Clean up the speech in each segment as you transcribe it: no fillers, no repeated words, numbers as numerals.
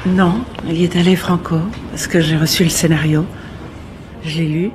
Non, il y est allé franco, parce que j'ai reçu le scénario. Je l'ai lu.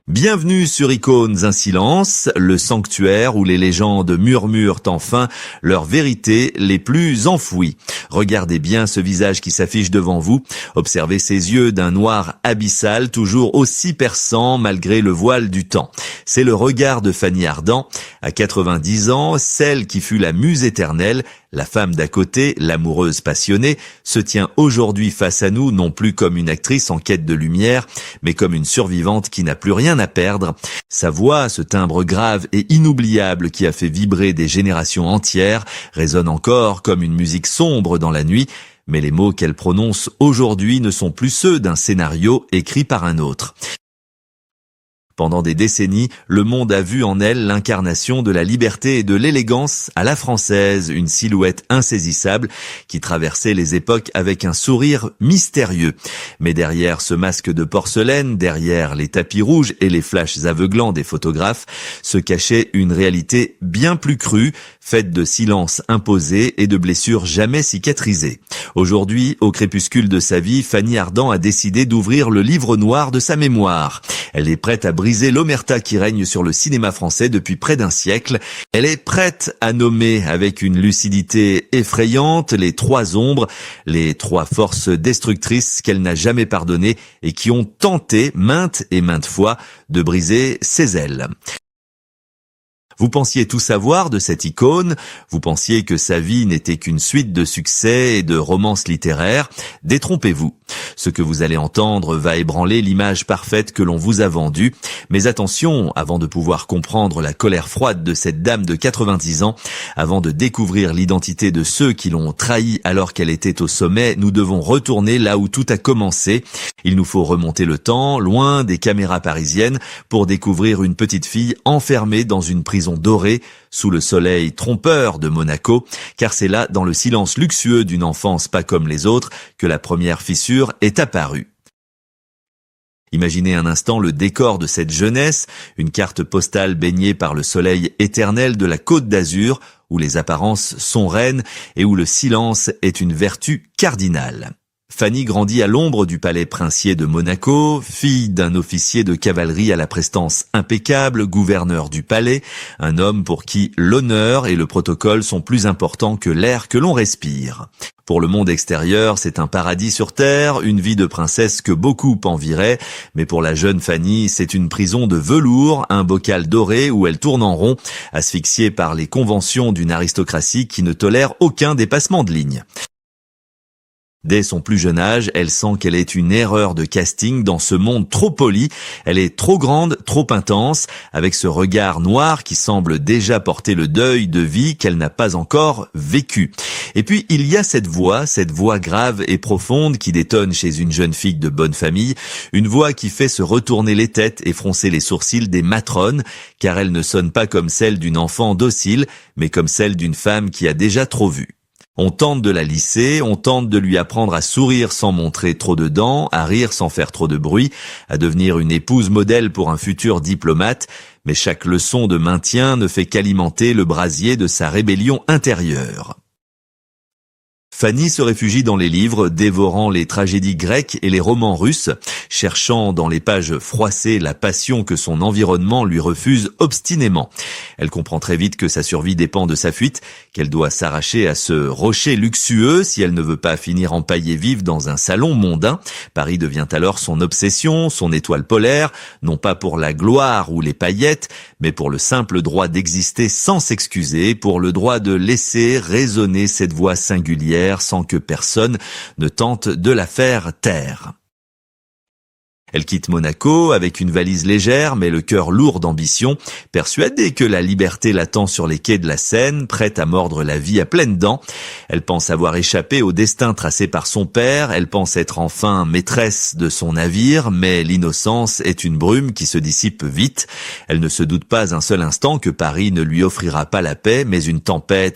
Bienvenue sur Icônes, un silence, le sanctuaire où les légendes murmurent enfin leurs vérités les plus enfouies. Regardez bien ce visage qui s'affiche devant vous. Observez ces yeux d'un noir abyssal, toujours aussi perçant malgré le voile du temps. C'est le regard de Fanny Ardant. À 90 ans, celle qui fut la muse éternelle, la femme d'à côté, l'amoureuse passionnée, se tient aujourd'hui face à nous non plus comme une actrice en quête de lumière, mais comme une survivante qui n'a plus rien à perdre. Sa voix, ce timbre grave et inoubliable qui a fait vibrer des générations entières, résonne encore comme une musique sombre dans la nuit, mais les mots qu'elle prononce aujourd'hui ne sont plus ceux d'un scénario écrit par un autre. Pendant des décennies, le monde a vu en elle l'incarnation de la liberté et de l'élégance à la française, une silhouette insaisissable qui traversait les époques avec un sourire mystérieux. Mais derrière ce masque de porcelaine, derrière les tapis rouges et les flashs aveuglants des photographes, se cachait une réalité bien plus crue, faite de silences imposés et de blessures jamais cicatrisées. Aujourd'hui, au crépuscule de sa vie, Fanny Ardant a décidé d'ouvrir le livre noir de sa mémoire. Elle est prête à briser l'omerta qui règne sur le cinéma français depuis près d'un siècle. Elle est prête à nommer avec une lucidité effrayante les trois ombres, les trois forces destructrices qu'elle n'a jamais pardonnées et qui ont tenté maintes et maintes fois de briser ses ailes. Vous pensiez tout savoir de cette icône, vous pensiez que sa vie n'était qu'une suite de succès et de romances littéraires. Détrompez-vous. Ce que vous allez entendre va ébranler l'image parfaite que l'on vous a vendue. Mais attention, avant de pouvoir comprendre la colère froide de cette dame de 90 ans, avant de découvrir l'identité de ceux qui l'ont trahie alors qu'elle était au sommet, nous devons retourner là où tout a commencé. Il nous faut remonter le temps, loin des caméras parisiennes, pour découvrir une petite fille enfermée dans une prison dorée, sous le soleil trompeur de Monaco, car c'est là, dans le silence luxueux d'une enfance pas comme les autres, que la première fissure est apparue. Imaginez un instant le décor de cette jeunesse, une carte postale baignée par le soleil éternel de la Côte d'Azur, où les apparences sont reines et où le silence est une vertu cardinale. Fanny grandit à l'ombre du palais princier de Monaco, fille d'un officier de cavalerie à la prestance impeccable, gouverneur du palais, un homme pour qui l'honneur et le protocole sont plus importants que l'air que l'on respire. Pour le monde extérieur, c'est un paradis sur terre, une vie de princesse que beaucoup envieraient, mais pour la jeune Fanny, c'est une prison de velours, un bocal doré où elle tourne en rond, asphyxiée par les conventions d'une aristocratie qui ne tolère aucun dépassement de ligne. Dès son plus jeune âge, elle sent qu'elle est une erreur de casting dans ce monde trop poli. Elle est trop grande, trop intense, avec ce regard noir qui semble déjà porter le deuil de vie qu'elle n'a pas encore vécu. Et puis, il y a cette voix grave et profonde qui détonne chez une jeune fille de bonne famille, une voix qui fait se retourner les têtes et froncer les sourcils des matrones, car elle ne sonne pas comme celle d'une enfant docile, mais comme celle d'une femme qui a déjà trop vu. On tente de la lisser, on tente de lui apprendre à sourire sans montrer trop de dents, à rire sans faire trop de bruit, à devenir une épouse modèle pour un futur diplomate, mais chaque leçon de maintien ne fait qu'alimenter le brasier de sa rébellion intérieure. Fanny se réfugie dans les livres, dévorant les tragédies grecques et les romans russes, cherchant dans les pages froissées la passion que son environnement lui refuse obstinément. Elle comprend très vite que sa survie dépend de sa fuite, qu'elle doit s'arracher à ce rocher luxueux si elle ne veut pas finir empaillée vive dans un salon mondain. Paris devient alors son obsession, son étoile polaire, non pas pour la gloire ou les paillettes, mais pour le simple droit d'exister sans s'excuser, pour le droit de laisser résonner cette voix singulière sans que personne ne tente de la faire taire. Elle quitte Monaco avec une valise légère mais le cœur lourd d'ambition, persuadée que la liberté l'attend sur les quais de la Seine, prête à mordre la vie à pleines dents. Elle pense avoir échappé au destin tracé par son père, elle pense être enfin maîtresse de son navire, mais l'innocence est une brume qui se dissipe vite. Elle ne se doute pas un seul instant que Paris ne lui offrira pas la paix, mais une tempête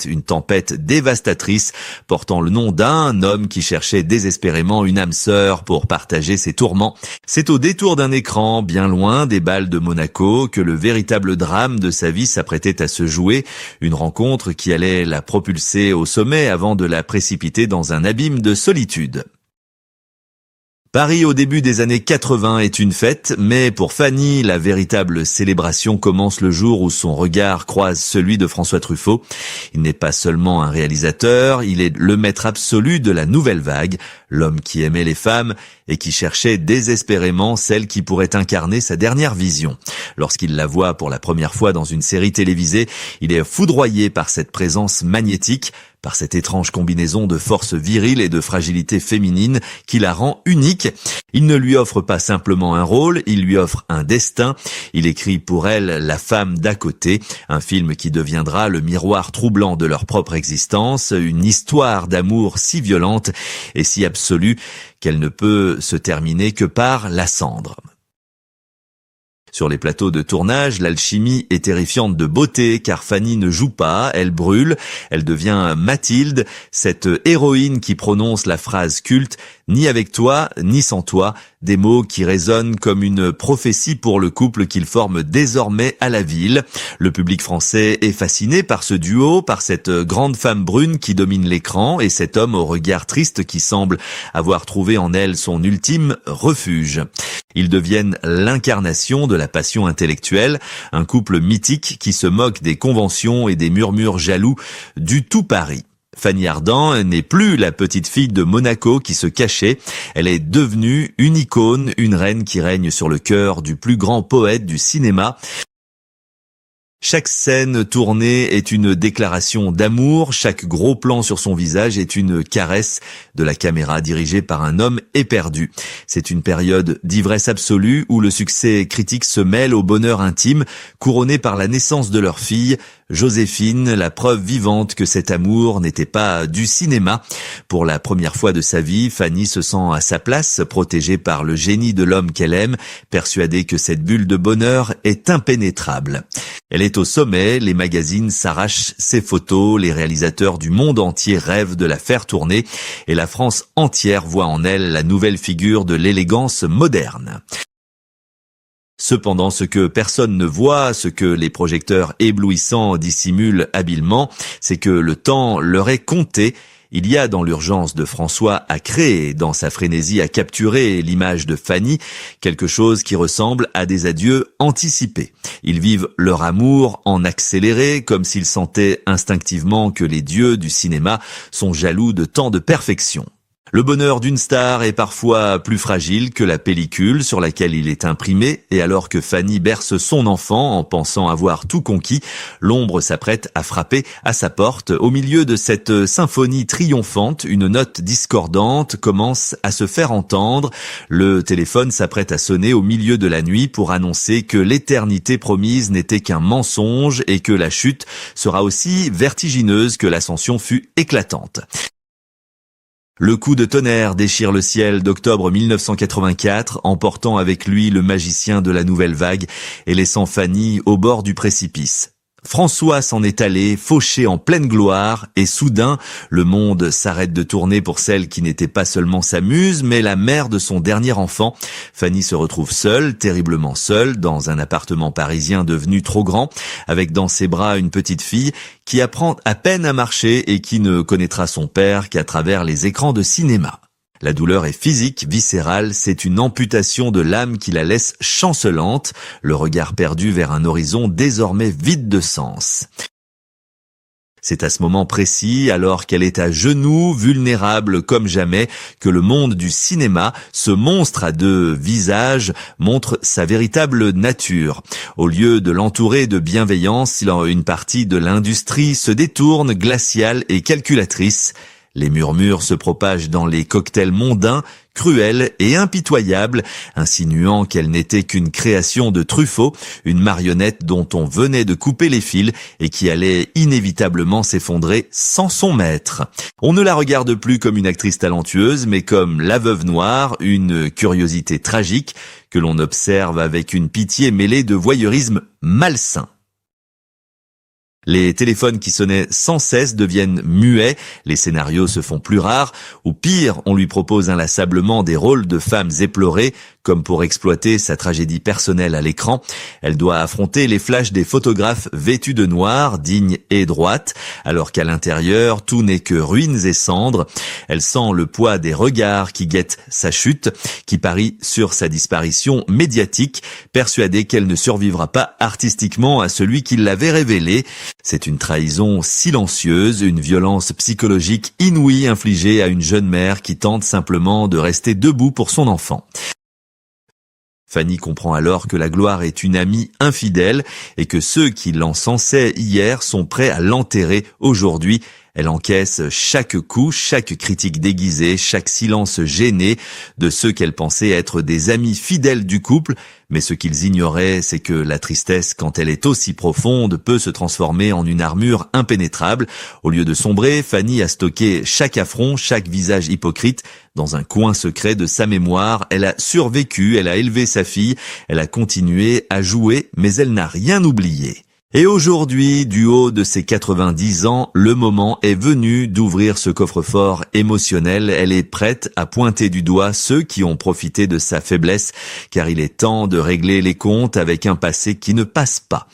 dévastatrice, portant le nom d'un homme qui cherchait désespérément une âme sœur pour partager ses tourments. C'est au détour d'un écran, bien loin des bals de Monaco, que le véritable drame de sa vie s'apprêtait à se jouer, une rencontre qui allait la propulser au sommet avant de la précipiter dans un abîme de solitude. Paris au début des années 80 est une fête, mais pour Fanny, la véritable célébration commence le jour où son regard croise celui de François Truffaut. Il n'est pas seulement un réalisateur, il est le maître absolu de la nouvelle vague, l'homme qui aimait les femmes et qui cherchait désespérément celle qui pourrait incarner sa dernière vision. Lorsqu'il la voit pour la première fois dans une série télévisée, il est foudroyé par cette présence magnétique, par cette étrange combinaison de force virile et de fragilité féminine qui la rend unique. Il ne lui offre pas simplement un rôle, il lui offre un destin. Il écrit pour elle La femme d'à côté, un film qui deviendra le miroir troublant de leur propre existence, une histoire d'amour si violente et si absolue qu'elle ne peut se terminer que par la cendre. Sur les plateaux de tournage, l'alchimie est terrifiante de beauté car Fanny ne joue pas, elle brûle, elle devient Mathilde, cette héroïne qui prononce la phrase culte « ni avec toi, ni sans toi », des mots qui résonnent comme une prophétie pour le couple qu'ils forment désormais à la ville. Le public français est fasciné par ce duo, par cette grande femme brune qui domine l'écran et cet homme au regard triste qui semble avoir trouvé en elle son ultime refuge. Ils deviennent l'incarnation de la passion intellectuelle, un couple mythique qui se moque des conventions et des murmures jaloux du tout Paris. Fanny Ardant n'est plus la petite fille de Monaco qui se cachait, elle est devenue une icône, une reine qui règne sur le cœur du plus grand poète du cinéma. Chaque scène tournée est une déclaration d'amour, chaque gros plan sur son visage est une caresse de la caméra dirigée par un homme éperdu. C'est une période d'ivresse absolue où le succès critique se mêle au bonheur intime, couronné par la naissance de leur fille, Joséphine, la preuve vivante que cet amour n'était pas du cinéma. Pour la première fois de sa vie, Fanny se sent à sa place, protégée par le génie de l'homme qu'elle aime, persuadée que cette bulle de bonheur est impénétrable. Elle est au sommet, les magazines s'arrachent ses photos, les réalisateurs du monde entier rêvent de la faire tourner et la France entière voit en elle la nouvelle figure de l'élégance moderne. Cependant, ce que personne ne voit, ce que les projecteurs éblouissants dissimulent habilement, c'est que le temps leur est compté. Il y a dans l'urgence de François à créer, dans sa frénésie à capturer l'image de Fanny, quelque chose qui ressemble à des adieux anticipés. Ils vivent leur amour en accéléré, comme s'ils sentaient instinctivement que les dieux du cinéma sont jaloux de tant de perfection. Le bonheur d'une star est parfois plus fragile que la pellicule sur laquelle il est imprimé, et alors que Fanny berce son enfant en pensant avoir tout conquis, l'ombre s'apprête à frapper à sa porte. Au milieu de cette symphonie triomphante, une note discordante commence à se faire entendre. Le téléphone s'apprête à sonner au milieu de la nuit pour annoncer que l'éternité promise n'était qu'un mensonge et que la chute sera aussi vertigineuse que l'ascension fut éclatante. Le coup de tonnerre déchire le ciel d'octobre 1984, emportant avec lui le magicien de la nouvelle vague et laissant Fanny au bord du précipice. François s'en est allé, fauché en pleine gloire, et soudain, le monde s'arrête de tourner pour celle qui n'était pas seulement sa muse, mais la mère de son dernier enfant. Fanny se retrouve seule, terriblement seule, dans un appartement parisien devenu trop grand, avec dans ses bras une petite fille qui apprend à peine à marcher et qui ne connaîtra son père qu'à travers les écrans de cinéma. La douleur est physique, viscérale, c'est une amputation de l'âme qui la laisse chancelante, le regard perdu vers un horizon désormais vide de sens. C'est à ce moment précis, alors qu'elle est à genoux, vulnérable comme jamais, que le monde du cinéma, ce monstre à deux visages, montre sa véritable nature. Au lieu de l'entourer de bienveillance, une partie de l'industrie se détourne, glaciale et calculatrice. Les murmures se propagent dans les cocktails mondains, cruels et impitoyables, insinuant qu'elle n'était qu'une création de Truffaut, une marionnette dont on venait de couper les fils et qui allait inévitablement s'effondrer sans son maître. On ne la regarde plus comme une actrice talentueuse, mais comme la veuve noire, une curiosité tragique que l'on observe avec une pitié mêlée de voyeurisme malsain. Les téléphones qui sonnaient sans cesse deviennent muets, les scénarios se font plus rares, ou pire, on lui propose inlassablement des rôles de femmes éplorées, comme pour exploiter sa tragédie personnelle à l'écran. Elle doit affronter les flashs des photographes vêtus de noir, dignes et droites, alors qu'à l'intérieur, tout n'est que ruines et cendres. Elle sent le poids des regards qui guettent sa chute, qui parient sur sa disparition médiatique, persuadée qu'elle ne survivra pas artistiquement à celui qui l'avait révélée. C'est une trahison silencieuse, une violence psychologique inouïe infligée à une jeune mère qui tente simplement de rester debout pour son enfant. Fanny comprend alors que la gloire est une amie infidèle et que ceux qui l'encensaient hier sont prêts à l'enterrer aujourd'hui. Elle encaisse chaque coup, chaque critique déguisée, chaque silence gêné de ceux qu'elle pensait être des amis fidèles du couple. Mais ce qu'ils ignoraient, c'est que la tristesse, quand elle est aussi profonde, peut se transformer en une armure impénétrable. Au lieu de sombrer, Fanny a stocké chaque affront, chaque visage hypocrite. Dans un coin secret de sa mémoire, elle a survécu, elle a élevé sa fille, elle a continué à jouer, mais elle n'a rien oublié. Et aujourd'hui, du haut de ses 90 ans, le moment est venu d'ouvrir ce coffre-fort émotionnel. Elle est prête à pointer du doigt ceux qui ont profité de sa faiblesse, car il est temps de régler les comptes avec un passé qui ne passe pas.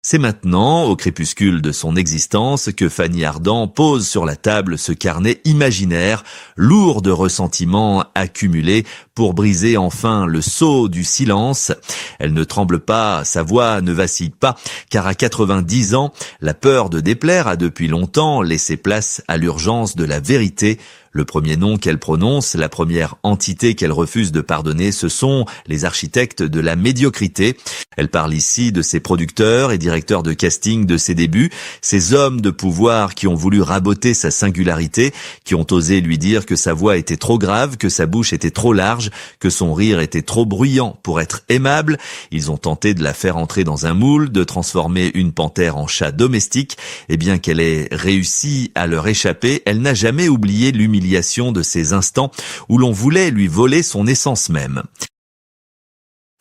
C'est maintenant, au crépuscule de son existence, que Fanny Ardant pose sur la table ce carnet imaginaire, lourd de ressentiments accumulés, pour briser enfin le sceau du silence. Elle ne tremble pas, sa voix ne vacille pas, car à 90 ans, la peur de déplaire a depuis longtemps laissé place à l'urgence de la vérité. Le premier nom qu'elle prononce, la première entité qu'elle refuse de pardonner, ce sont les architectes de la médiocrité. Elle parle ici de ses producteurs et directeurs de casting de ses débuts, ces hommes de pouvoir qui ont voulu raboter sa singularité, qui ont osé lui dire que sa voix était trop grave, que sa bouche était trop large, que son rire était trop bruyant pour être aimable. Ils ont tenté de la faire entrer dans un moule, de transformer une panthère en chat domestique. Et bien qu'elle ait réussi à leur échapper, elle n'a jamais oublié l'humiliation de ces instants où l'on voulait lui voler son essence même.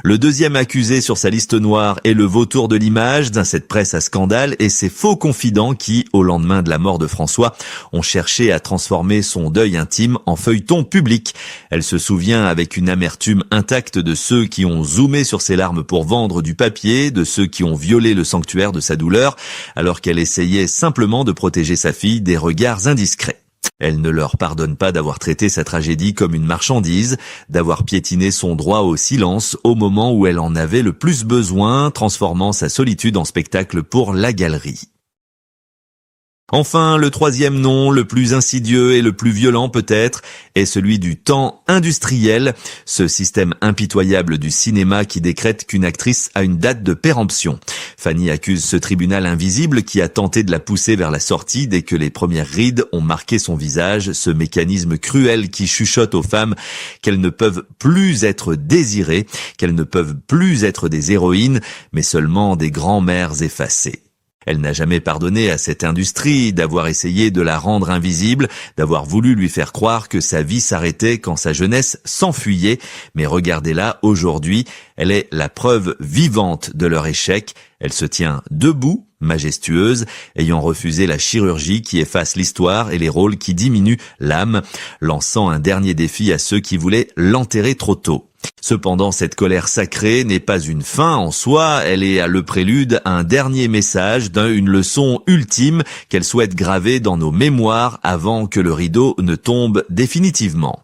Le deuxième accusé sur sa liste noire est le vautour de l'image, cette presse à scandale, et ses faux confidents qui, au lendemain de la mort de François, ont cherché à transformer son deuil intime en feuilleton public. Elle se souvient avec une amertume intacte de ceux qui ont zoomé sur ses larmes pour vendre du papier, de ceux qui ont violé le sanctuaire de sa douleur, alors qu'elle essayait simplement de protéger sa fille des regards indiscrets. Elle ne leur pardonne pas d'avoir traité sa tragédie comme une marchandise, d'avoir piétiné son droit au silence au moment où elle en avait le plus besoin, transformant sa solitude en spectacle pour la galerie. Enfin, le troisième nom, le plus insidieux et le plus violent peut-être, est celui du temps industriel, ce système impitoyable du cinéma qui décrète qu'une actrice a une date de péremption. Fanny accuse ce tribunal invisible qui a tenté de la pousser vers la sortie dès que les premières rides ont marqué son visage, ce mécanisme cruel qui chuchote aux femmes qu'elles ne peuvent plus être désirées, qu'elles ne peuvent plus être des héroïnes, mais seulement des grands-mères effacées. Elle n'a jamais pardonné à cette industrie d'avoir essayé de la rendre invisible, d'avoir voulu lui faire croire que sa vie s'arrêtait quand sa jeunesse s'enfuyait. Mais regardez-la aujourd'hui, elle est la preuve vivante de leur échec. Elle se tient debout, majestueuse, ayant refusé la chirurgie qui efface l'histoire et les rôles qui diminuent l'âme, lançant un dernier défi à ceux qui voulaient l'enterrer trop tôt. Cependant, cette colère sacrée n'est pas une fin en soi, elle est le prélude à un dernier message, une leçon ultime qu'elle souhaite graver dans nos mémoires avant que le rideau ne tombe définitivement.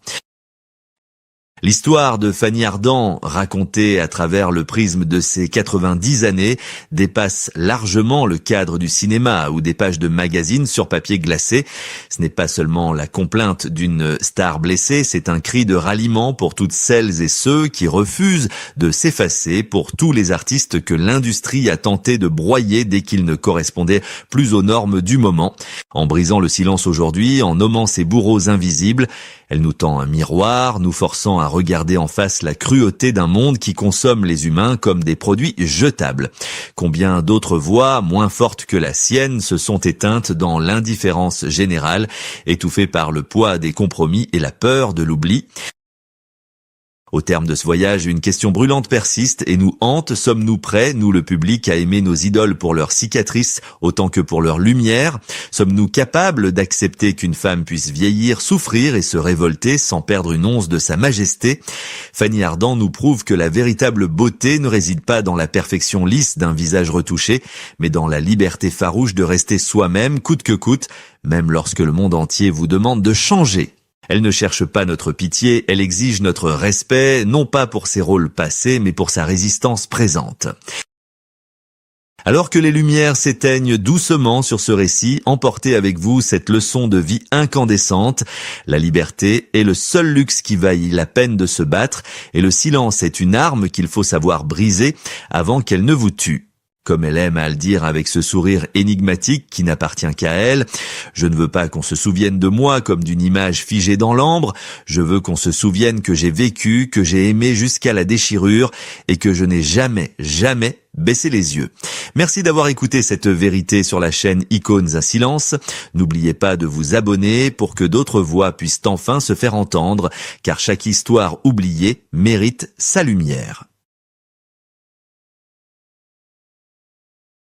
L'histoire de Fanny Ardant, racontée à travers le prisme de ses 90 années, dépasse largement le cadre du cinéma ou des pages de magazines sur papier glacé. Ce n'est pas seulement la complainte d'une star blessée, c'est un cri de ralliement pour toutes celles et ceux qui refusent de s'effacer, pour tous les artistes que l'industrie a tenté de broyer dès qu'ils ne correspondaient plus aux normes du moment. En brisant le silence aujourd'hui, en nommant ces bourreaux invisibles, elle nous tend un miroir, nous forçant à regarder en face la cruauté d'un monde qui consomme les humains comme des produits jetables. Combien d'autres voix, moins fortes que la sienne, se sont éteintes dans l'indifférence générale, étouffées par le poids des compromis et la peur de l'oubli. Au terme de ce voyage, une question brûlante persiste et nous hante. Sommes-nous prêts, nous le public, à aimer nos idoles pour leurs cicatrices autant que pour leur lumière? Sommes-nous capables d'accepter qu'une femme puisse vieillir, souffrir et se révolter sans perdre une once de sa majesté? Fanny Ardant nous prouve que la véritable beauté ne réside pas dans la perfection lisse d'un visage retouché, mais dans la liberté farouche de rester soi-même, coûte que coûte, même lorsque le monde entier vous demande de changer. Elle ne cherche pas notre pitié, elle exige notre respect, non pas pour ses rôles passés, mais pour sa résistance présente. Alors que les lumières s'éteignent doucement sur ce récit, emportez avec vous cette leçon de vie incandescente. La liberté est le seul luxe qui vaille la peine de se battre, et le silence est une arme qu'il faut savoir briser avant qu'elle ne vous tue. Comme elle aime à le dire avec ce sourire énigmatique qui n'appartient qu'à elle, je ne veux pas qu'on se souvienne de moi comme d'une image figée dans l'ambre, je veux qu'on se souvienne que j'ai vécu, que j'ai aimé jusqu'à la déchirure et que je n'ai jamais baissé les yeux. Merci d'avoir écouté cette vérité sur la chaîne Icônes à silence. N'oubliez pas de vous abonner pour que d'autres voix puissent enfin se faire entendre, car chaque histoire oubliée mérite sa lumière.